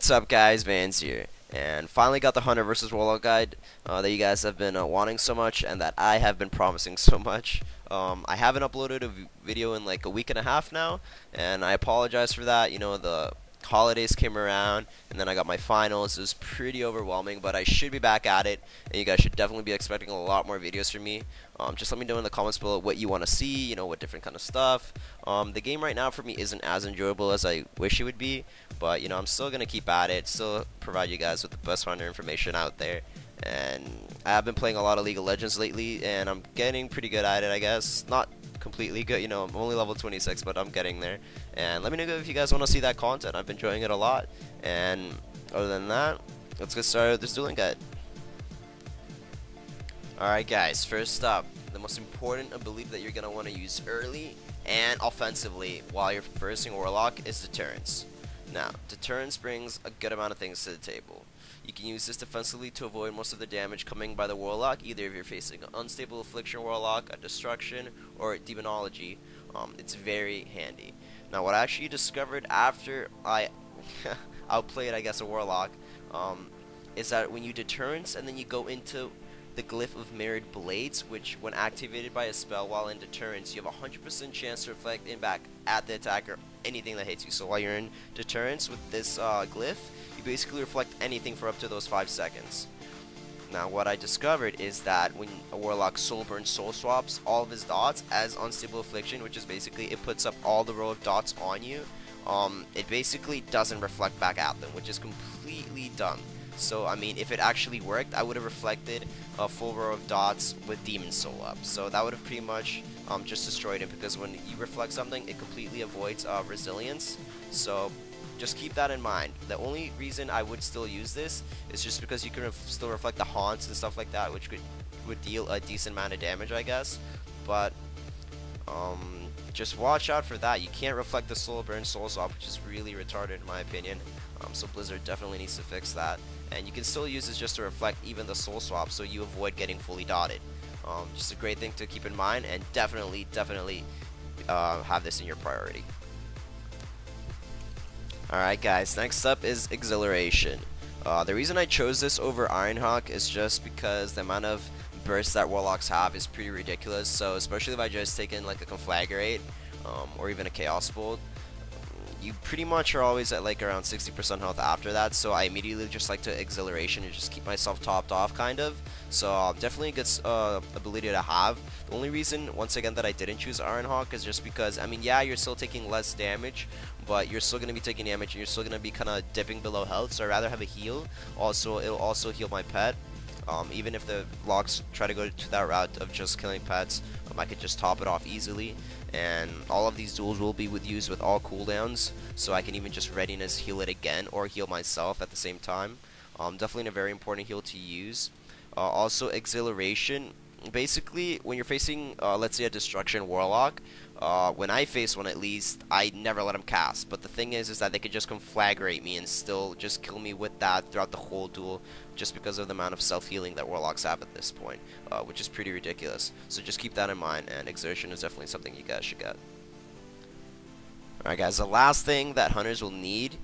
What's up, guys? Vans here, and finally got the Hunter versus Warlock guide that you guys have been wanting so much, and that I have been promising so much. I haven't uploaded a video in like a week and a half now, and I apologize for that. You know, the holidays came around, and then I got my finals. It was pretty overwhelming, but I should be back at it, and you guys should definitely be expecting a lot more videos from me. Just let me know in the comments below what you want to see, you know, what different kind of stuff. The game right now for me isn't as enjoyable as I wish it would be, but, you know, I'm still going to keep at it, still provide you guys with the best Hunter information out there. And I have been playing a lot of League of Legends lately, and I'm getting pretty good at it, I guess. Not completely good, you know, I'm only level 26, but I'm getting there. And let me know if you guys want to see that content. I've been enjoying it a lot. And other than that, let's get started with this dueling guide. Alright guys, first up, the most important ability that you're going to want to use early and offensively while you're versing Warlock is Deterrence. Now, Deterrence brings a good amount of things to the table. You can use this defensively to avoid most of the damage coming by the Warlock, either if you're facing an Unstable Affliction Warlock, a Destruction, or a Demonology. It's very handy. Now, what I actually discovered after I outplayed, I guess, a Warlock, is that when you Deterrence and then you go into the glyph of Mirrored Blades, which when activated by a spell while in Deterrence, you have a 100% chance to reflect impact at the attacker, anything that hits you. So while you're in Deterrence with this glyph, you basically reflect anything for up to those 5 seconds. Now what I discovered is that when a Warlock soul burns soul swaps all of his dots as Unstable Affliction, which is basically it puts up all the row of dots on you, it basically doesn't reflect back at them, which is completely dumb. So, I mean, if it actually worked, I would have reflected a full row of dots with Demon Soul up. So that would have pretty much just destroyed it, because when you reflect something, it completely avoids resilience. So just keep that in mind. The only reason I would still use this is just because you can still reflect the haunts and stuff like that, which would deal a decent amount of damage, I guess. But just watch out for that. You can't reflect the soul burn soul swap, which is really retarded in my opinion. So Blizzard definitely needs to fix that. And you can still use this just to reflect even the soul swap, so you avoid getting fully dotted. Just a great thing to keep in mind, and definitely have this in your priority. Alright guys, next up is Exhilaration. The reason I chose this over Ironhawk is just because the amount of bursts that Warlocks have is pretty ridiculous. So especially if I just take in like a Conflagrate or even a Chaos Bolt, you pretty much are always at like around 60% health after that, so I immediately just like to Exhilaration and just keep myself topped off, kind of. So definitely a good ability to have. The only reason, once again, that I didn't choose Ironhawk is just because, I mean, yeah, you're still taking less damage, but you're still going to be taking damage and you're still going to be kind of dipping below health, so I'd rather have a heal. Also, it'll also heal my pet. Even if the locks try to go to that route of just killing pets, I could just top it off easily. And all of these duels will be used with all cooldowns, so I can even just readiness heal it again or heal myself at the same time. Definitely a very important heal to use. Also, Exhilaration. Basically, when you're facing, let's say, a Destruction Warlock, when I face one at least, I never let them cast. But the thing is that they could just Conflagrate me and still just kill me with that throughout the whole duel, just because of the amount of self-healing that Warlocks have at this point, which is pretty ridiculous. So just keep that in mind, and Exertion is definitely something you guys should get. Alright guys, the last thing that Hunters will need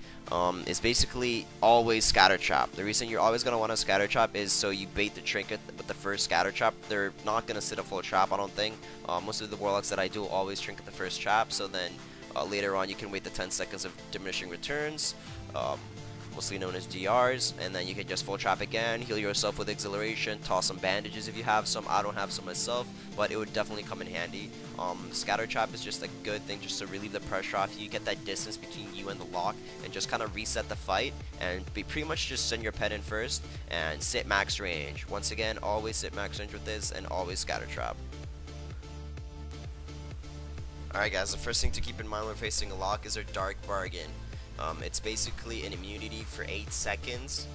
is basically always Scatter Trap. The reason you're always going to want to Scatter Trap is so you bait the Trinket with the first Scatter Trap. They're not going to sit a full trap, I don't think. Most of the Warlocks that I do always Trinket the first trap, so then later on you can wait the 10 seconds of Diminishing Returns, mostly known as DRs, and then you can just full trap again, heal yourself with Exhilaration, toss some bandages if you have some. I don't have some myself, but it would definitely come in handy. Scatter Trap is just a good thing just to relieve the pressure off you, get that distance between you and the lock, and just kind of reset the fight, and pretty much just send your pet in first, and sit max range. Once again, always sit max range with this, and always Scatter Trap. Alright guys, the first thing to keep in mind when facing a lock is their Dark Bargain. It's basically an immunity for 8 seconds.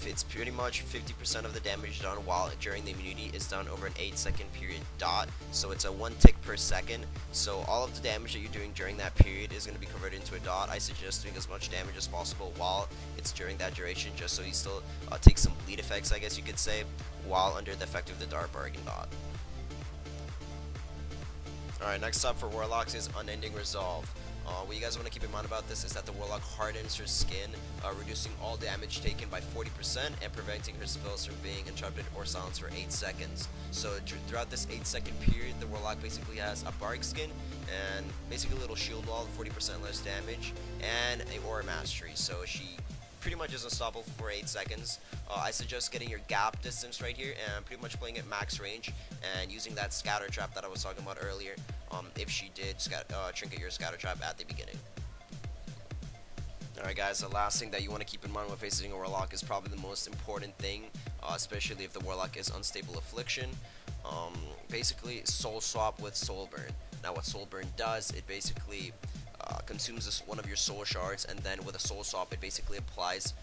It's pretty much 50% of the damage done while during the immunity is done over an 8-second period dot. So it's a 1 tick per second. So all of the damage that you're doing during that period is going to be converted into a dot. I suggest doing as much damage as possible while it's during that duration, just so you still take some bleed effects, I guess you could say, while under the effect of the Dark Bargain dot. Alright, next up for Warlocks is Unending Resolve. What you guys want to keep in mind about this is that the Warlock hardens her skin, reducing all damage taken by 40% and preventing her spells from being interrupted or silenced for 8 seconds. So throughout this 8-second period, the Warlock basically has a bark skin and basically a little shield wall, 40% less damage, and a aura mastery. So she pretty much is unstoppable for 8 seconds. I suggest getting your gap distance right here and pretty much playing at max range and using that scatter trap that I was talking about earlier, if she did trinket your scatter trap at the beginning. Alright guys, the last thing that you want to keep in mind when facing a Warlock is probably the most important thing, especially if the Warlock is unstable affliction. Basically, soul swap with soul burn. Now what soul burn does, it basically consumes one of your soul shards, and then with a soul swap it basically applies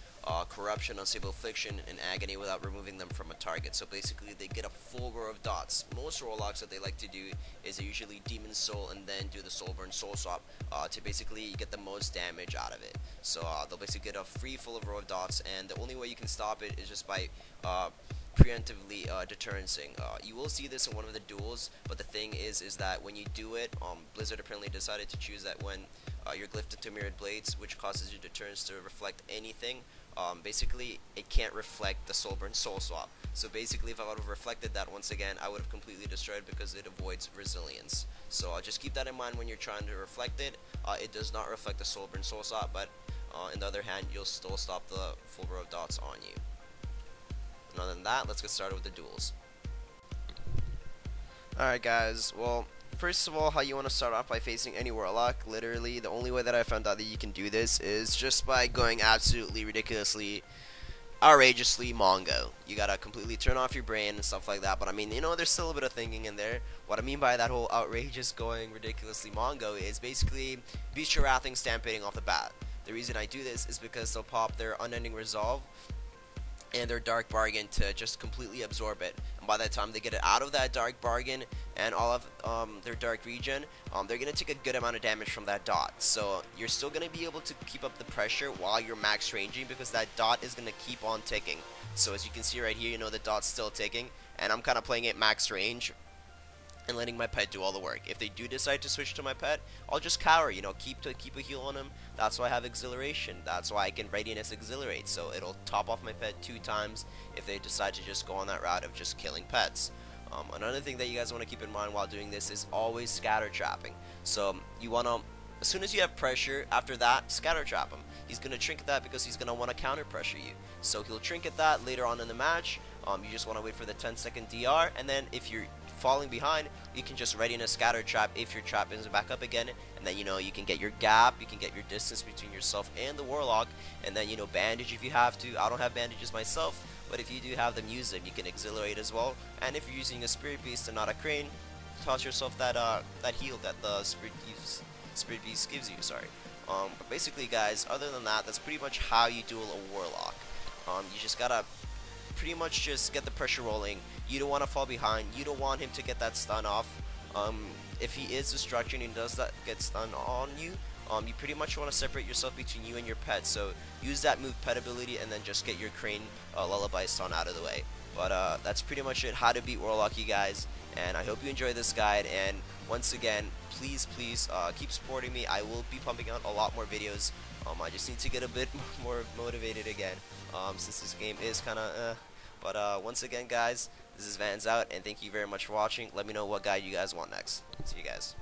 corruption, unstable affliction, and agony without removing them from a target. So basically they get a full row of dots. Most Warlocks that they like to do is they usually demon soul and then do the soul burn soul swap to basically get the most damage out of it. So they'll basically get a free full of row of dots, and the only way you can stop it is just by preemptively deterrencing. You will see this in one of the duels, but the thing is that when you do it, Blizzard apparently decided to choose that when you're glyphed into mirrored blades, which causes your deterrence to reflect anything. Basically it can't reflect the soul burn soul swap. So basically if I would have reflected that once again, I would have completely destroyed because it avoids resilience. So just keep that in mind when you're trying to reflect it. It does not reflect the soul burn soul swap, but on the other hand, you'll still stop the full row of dots on you. And other than that, let's get started with the duels. Alright guys, well, first of all, how you want to start off by facing any Warlock, literally the only way that I found out that you can do this is just by going absolutely ridiculously, outrageously Mongo. You gotta completely turn off your brain and stuff like that, but I mean, you know, there's still a bit of thinking in there. What I mean by that whole outrageous going ridiculously Mongo is basically beast your wrathing stampeding off the bat. The reason I do this is because they'll pop their unending resolve and their dark bargain to just completely absorb it, and by the time they get it out of that dark bargain and all of their dark regen, they're gonna take a good amount of damage from that dot. So you're still gonna be able to keep up the pressure while you're max ranging, because that dot is gonna keep on ticking. So as you can see right here, you know the dot's still ticking, and I'm kind of playing it max range and letting my pet do all the work. If they do decide to switch to my pet, I'll just cower, you know, keep a heal on him. That's why I have exhilaration. That's why I can readiness exhilarate, so it'll top off my pet 2 times if they decide to just go on that route of just killing pets. Another thing that you guys want to keep in mind while doing this is always scatter trapping. So you want to, as soon as you have pressure, after that, scatter trap him. He's going to trinket that because he's going to want to counter pressure you. So he'll trinket that later on in the match. You just want to wait for the 10-second DR, and then if you're falling behind, you can just ready in a scatter trap if your trap isn't back up again, and then, you know, you can get your gap, you can get your distance between yourself and the Warlock, and then, you know, bandage if you have to. I don't have bandages myself, but if you do have them, use them. You can exhilarate as well, and if you're using a Spirit Beast and not a Crane, toss yourself that that heal that the Spirit Beast gives you, sorry. But basically guys, other than that, that's pretty much how you duel a Warlock. You just gotta pretty much just get the pressure rolling. You don't want to fall behind. You don't want him to get that stun off. If he is destruction and does that get stun on you, you pretty much want to separate yourself between you and your pet. So use that move pet ability and then just get your Crane Lullaby stun out of the way. But that's pretty much it, how to beat Warlock, you guys. And I hope you enjoy this guide. And once again, please keep supporting me. I will be pumping out a lot more videos. I just need to get a bit more motivated again, since this game is kind of But once again guys, this is Vans out, and thank you very much for watching. Let me know what guide you guys want next. See you guys.